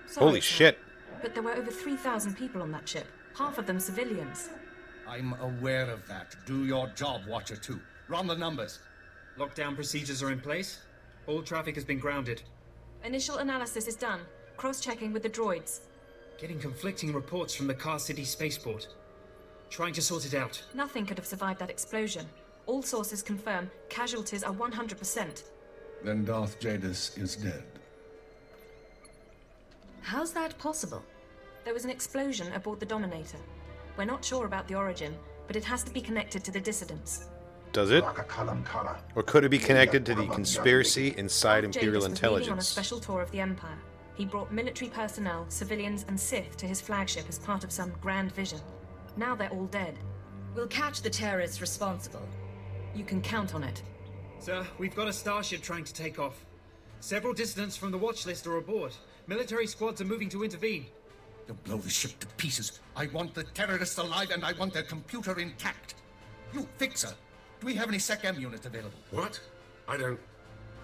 Sorry, Holy sir. shit. But there were over 3,000 people on that ship. Half of them civilians. I'm aware of that. Do your job, Watcher 2. Run the numbers. Lockdown procedures are in place. All traffic has been grounded. Initial analysis is done. Cross-checking with the droids. Getting conflicting reports from the Kaas City spaceport. Trying to sort it out. Nothing could have survived that explosion. All sources confirm casualties are 100%. Then Darth Jadus is dead. How's that possible? There was an explosion aboard the Dominator. We're not sure about the origin, but it has to be connected to the dissidents. Does it? Or could it be connected to the conspiracy inside Darth Imperial Jadus was leading on a intelligence? special tour of the Empire. He brought military personnel, civilians, and Sith to his flagship as part of some grand vision. Now they're all dead. We'll catch the terrorists responsible. You can count on it. Sir, we've got a starship trying to take off. Several dissidents from the watch list are aboard. Military squads are moving to intervene. You'll blow the ship to pieces. I want the terrorists alive and I want their computer intact. You, Fixer, do we have any Sec-M units available? What? I don't...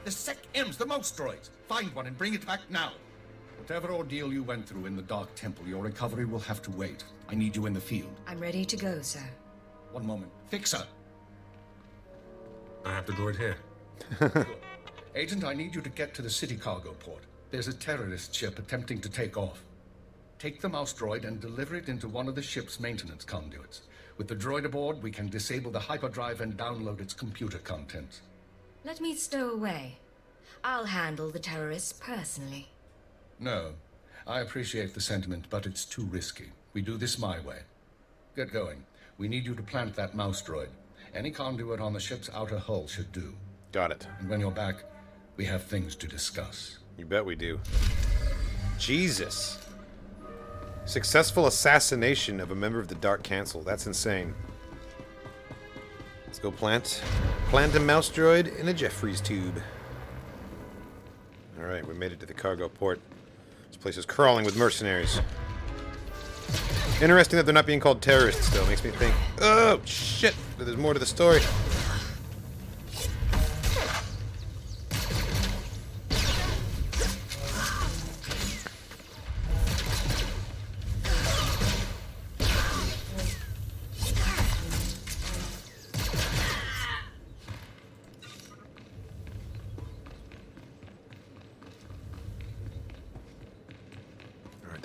The Sec-Ms, the mouse droids. Find one and bring it back now. Whatever ordeal you went through in the Dark Temple, your recovery will have to wait. I need you in the field. I'm ready to go, sir. One moment. Fixer! I have the droid here. Good. Agent, I need you to get to the city cargo port. There's a terrorist ship attempting to take off. Take the mouse droid and deliver it into one of the ship's maintenance conduits. With the droid aboard, we can disable the hyperdrive and download its computer contents. Let me stow away. I'll handle the terrorists personally. No. I appreciate the sentiment, but it's too risky. We do this my way. Get going. We need you to plant that mouse droid. Any conduit on the ship's outer hull should do. Got it. And when you're back, we have things to discuss. You bet we do. Jesus. Successful assassination of a member of the Dark Council. That's insane. Let's go plant a mouse droid in a Jeffries tube. Alright, we made it to the cargo port. This place is crawling with mercenaries. Interesting that they're not being called terrorists, though. Makes me think, oh, shit, there's more to the story.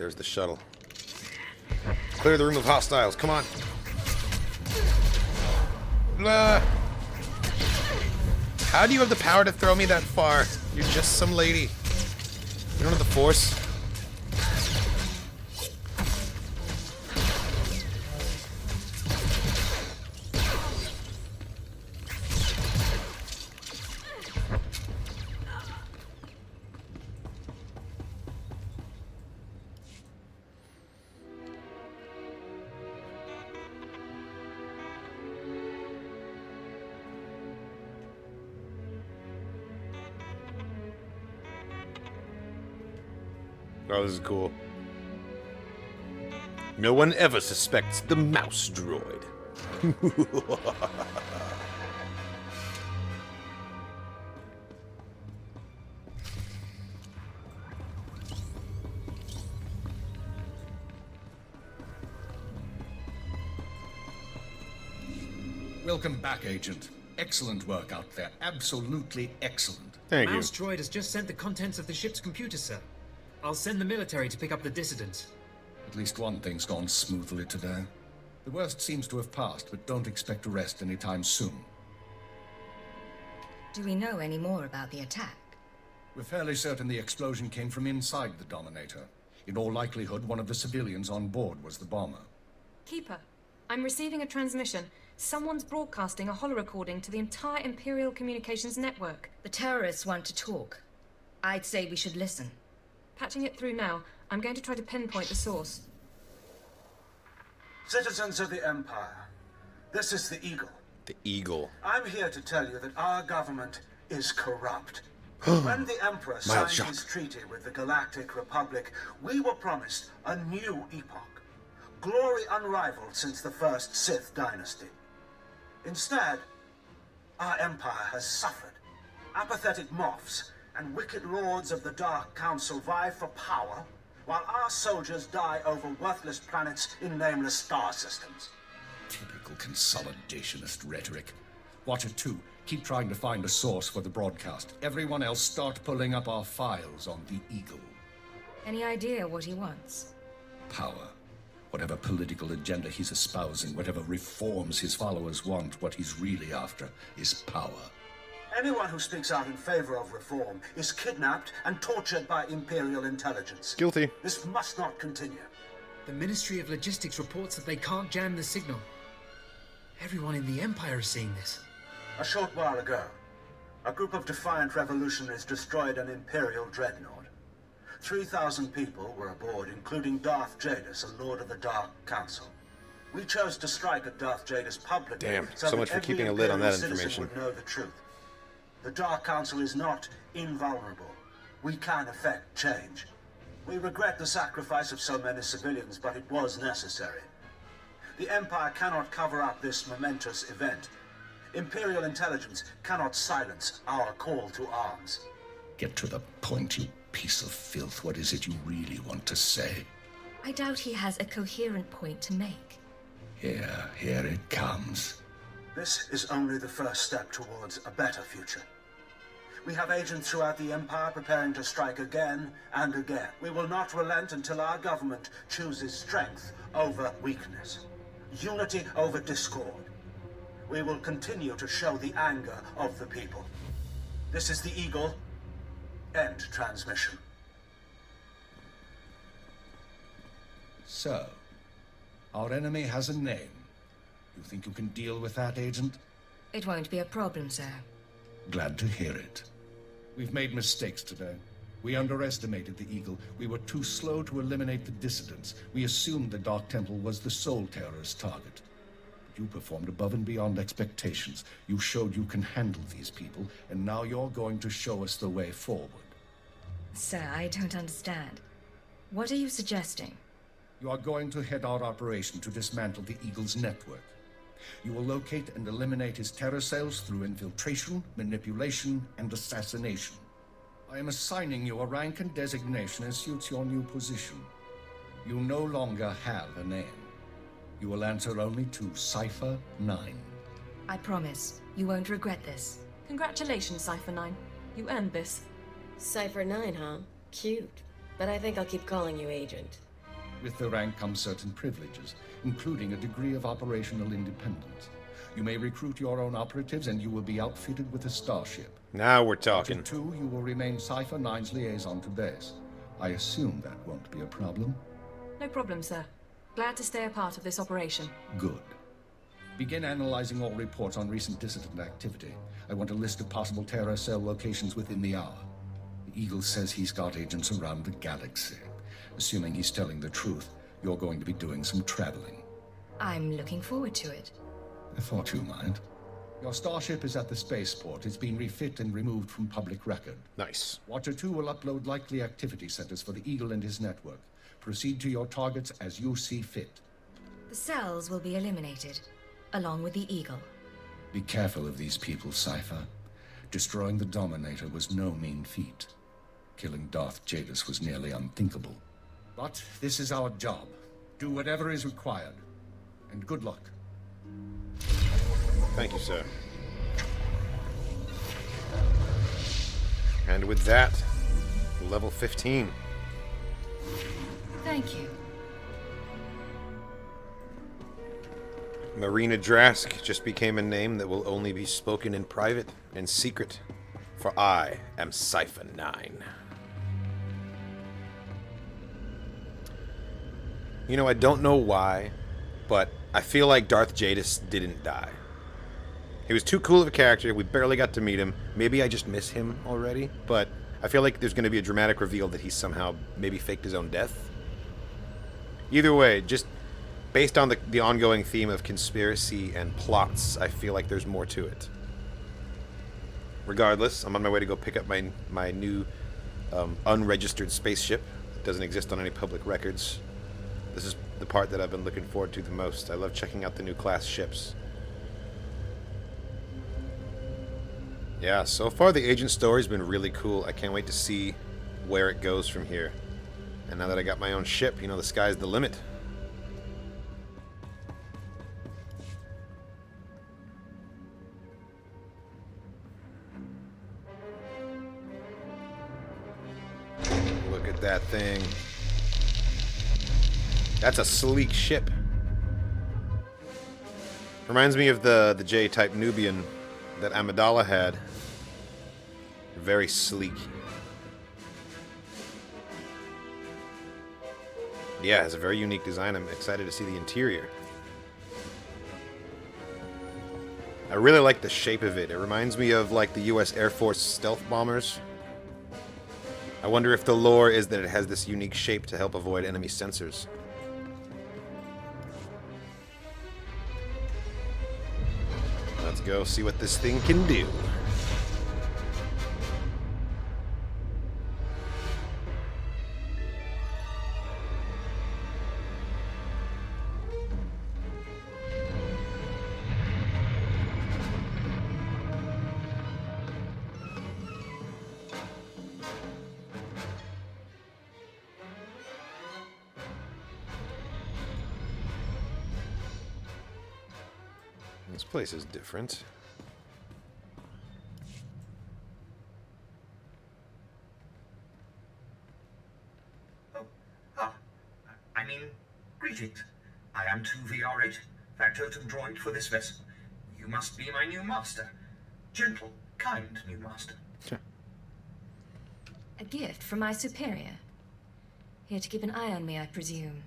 there's the shuttle. Clear the room of hostiles. Come on. How do you have the power to throw me that far? You're just some lady. You don't have the force. Oh, this is cool. No one ever suspects the mouse droid. Welcome back, Agent. Excellent work out there. Absolutely excellent. Thank the you. mouse droid has just sent the contents of the ship's computer, sir. I'll send the military to pick up the dissidents. At least one thing's gone smoothly today. The worst seems to have passed, but don't expect a rest anytime soon. Do we know any more about the attack? We're fairly certain the explosion came from inside the Dominator. In all likelihood, one of the civilians on board was the bomber. Keeper, I'm receiving a transmission. Someone's broadcasting a holo-recording to the entire Imperial Communications network. The terrorists want to talk. I'd say we should listen. Patching it through now. I'm going to try to pinpoint the source. Citizens of the Empire, this is the Eagle. The Eagle. I'm here to tell you that our government is corrupt. When the Emperor signed his treaty with the Galactic Republic, we were promised a new epoch. Glory unrivaled since the first Sith dynasty. Instead, our Empire has suffered. Apathetic moffs and wicked lords of the Dark Council vie for power, while our soldiers die over worthless planets in nameless star systems. Typical consolidationist rhetoric. Watcher 2, keep trying to find a source for the broadcast. Everyone else start pulling up our files on the Eagle. Any idea what he wants? Power. Whatever political agenda he's espousing, whatever reforms his followers want, what he's really after is power. Anyone who speaks out in favor of reform is kidnapped and tortured by Imperial intelligence. Guilty. This must not continue. The Ministry of Logistics reports that they can't jam the signal. Everyone in the Empire is seeing this. A short while ago, a group of defiant revolutionaries destroyed an Imperial dreadnought. 3,000 people were aboard, including Darth Jadus, a Lord of the Dark Council. We chose to strike at Darth Jadus publicly. Damn, so so much for keeping a lid on that Imperial citizen information. would know the truth. The Dark Council is not invulnerable. We can effect change. We regret the sacrifice of so many civilians, but it was necessary. The Empire cannot cover up this momentous event. Imperial intelligence cannot silence our call to arms. Get to the point, you piece of filth. What is it you really want to say? I doubt he has a coherent point to make. Here it comes. This is only the first step towards a better future. We have agents throughout the Empire preparing to strike again and again. We will not relent until our government chooses strength over weakness, unity over discord. We will continue to show the anger of the people. This is the Eagle. End transmission. So, our enemy has a name. You think you can deal with that, Agent? It won't be a problem, sir. Glad to hear it. We've made mistakes today. We underestimated the Eagle. We were too slow to eliminate the dissidents. We assumed the Dark Temple was the sole terrorist target. But you performed above and beyond expectations. You showed you can handle these people, and now you're going to show us the way forward. Sir, I don't understand. What are you suggesting? You are going to head our operation to dismantle the Eagle's network. You will locate and eliminate his terror cells through infiltration, manipulation, and assassination. I am assigning you a rank and designation as suits your new position. You no longer have a name. You will answer only to Cipher 9. I promise, you won't regret this. Congratulations, Cipher 9. You earned this. Cipher 9, huh? Cute. But I think I'll keep calling you Agent. With the rank comes certain privileges, including a degree of operational independence. You may recruit your own operatives, and you will be outfitted with a starship. Now we're talking. After 2, you will remain Cipher 9's liaison to base. I assume that won't be a problem. No problem, sir. Glad to stay a part of this operation. Good. Begin analyzing all reports on recent dissident activity. I want a list of possible terror cell locations within the hour. The Eagle says he's got agents around the galaxy. Assuming he's telling the truth, you're going to be doing some traveling. I'm looking forward to it. I thought you might. Your starship is at the spaceport. It's been refit and removed from public record. Nice. Watcher 2 will upload likely activity centers for the Eagle and his network. Proceed to your targets as you see fit. The cells will be eliminated, along with the Eagle. Be careful of these people, Cipher. Destroying the Dominator was no mean feat. Killing Darth Jadus was nearly unthinkable. But this is our job. Do whatever is required. And good luck. Thank you, sir. And with that, level 15. Thank you. Marina Drask just became a name that will only be spoken in private and secret, for I am Cipher 9. You know, I don't know why, but I feel like Darth Jadus didn't die. He was too cool of a character, we barely got to meet him. Maybe I just miss him already, but I feel like there's going to be a dramatic reveal that he somehow maybe faked his own death. Either way, just based on the ongoing theme of conspiracy and plots, I feel like there's more to it. Regardless, I'm on my way to go pick up my new unregistered spaceship. It doesn't exist on any public records. This is the part that I've been looking forward to the most. I love checking out the new class ships. Yeah, so far the agent story's been really cool. I can't wait to see where it goes from here. And now that I got my own ship, you know, the sky's the limit. Look at that thing. That's a sleek ship. Reminds me of the J-type Nubian that Amidala had. Very sleek. Yeah, it's a very unique design. I'm excited to see the interior. I really like the shape of it. It reminds me of like the US Air Force stealth bombers. I wonder if the lore is that it has this unique shape to help avoid enemy sensors. Let's go see what this thing can do. This place is different. Greetings. I am 2VR8, factotum droid for this vessel. You must be my new master. Gentle, kind new master. A gift from my superior. Here to keep an eye on me, I presume.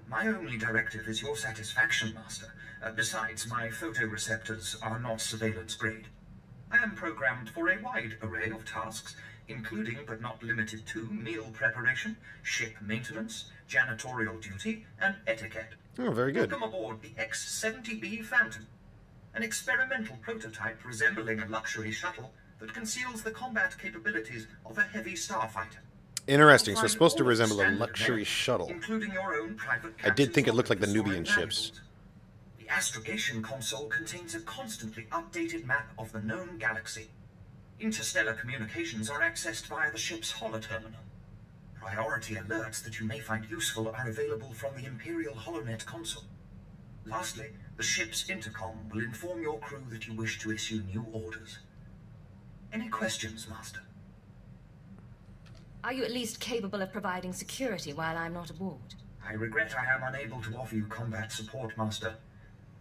My only directive is your satisfaction, master. Besides, my photoreceptors are not surveillance grade. I am programmed for a wide array of tasks, including but not limited to meal preparation, ship maintenance, janitorial duty, and etiquette. Oh, very good. Welcome aboard the X-70B Phantom, an experimental prototype resembling a luxury shuttle that conceals the combat capabilities of a heavy starfighter. Interesting, so it's supposed to resemble a luxury shuttle. Including your own private I did think it looked like the Nubian ships. The astrogation console contains a constantly updated map of the known galaxy. Interstellar communications are accessed via the ship's holoterminal. Priority alerts that you may find useful are available from the Imperial HoloNet console. Lastly, the ship's intercom will inform your crew that you wish to issue new orders. Any questions, Master? Are you at least capable of providing security while I'm not aboard? I regret I am unable to offer you combat support, Master.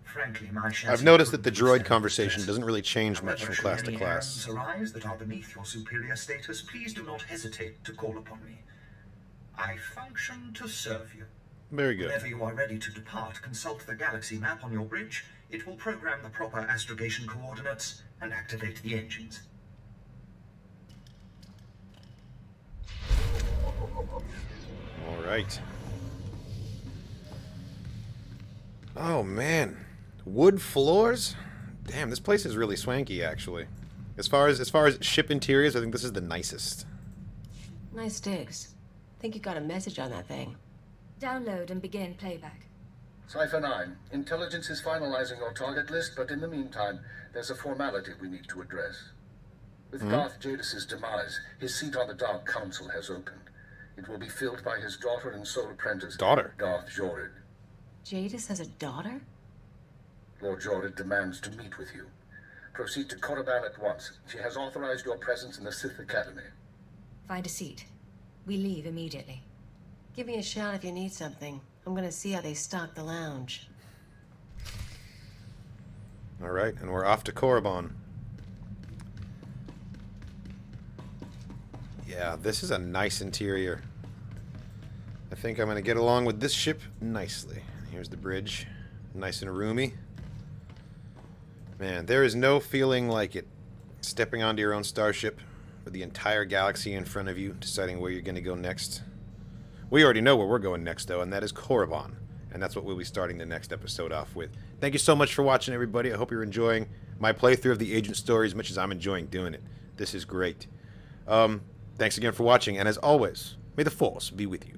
Frankly, my I've noticed that the droid conversation doesn't really change much from class to class. Should any errands arise that are beneath your superior status, please do not hesitate to call upon me. I function to serve you. Very good. Whenever you are ready to depart, consult the galaxy map on your bridge. It will program the proper astrogation coordinates and activate the engines. All right. Oh man, wood floors. Damn, this place is really swanky, actually. As far as ship interiors, I think this is the nicest. Nice digs. Think you got a message on that thing. Download and begin playback. Cipher 9, intelligence is finalizing your target list, but in the meantime, there's a formality we need to address. With Darth Jadus's demise, his seat on the Dark Council has opened. It will be filled by his daughter and sole apprentice, Darth Jorid. Jadus has a daughter? Lord Jorid demands to meet with you. Proceed to Korriban at once. She has authorized your presence in the Sith Academy. Find a seat. We leave immediately. Give me a shout if you need something. I'm gonna see how they stock the lounge. All right, and we're off to Korriban. Yeah, this is a nice interior. I think I'm going to get along with this ship nicely. Here's the bridge. Nice and roomy. Man, there is no feeling like it. Stepping onto your own starship with the entire galaxy in front of you, deciding where you're going to go next. We already know where we're going next, though, and that is Korriban. And that's what we'll be starting the next episode off with. Thank you so much for watching, everybody. I hope you're enjoying my playthrough of the Agent story as much as I'm enjoying doing it. This is great. Thanks again for watching, and as always, may the Force be with you.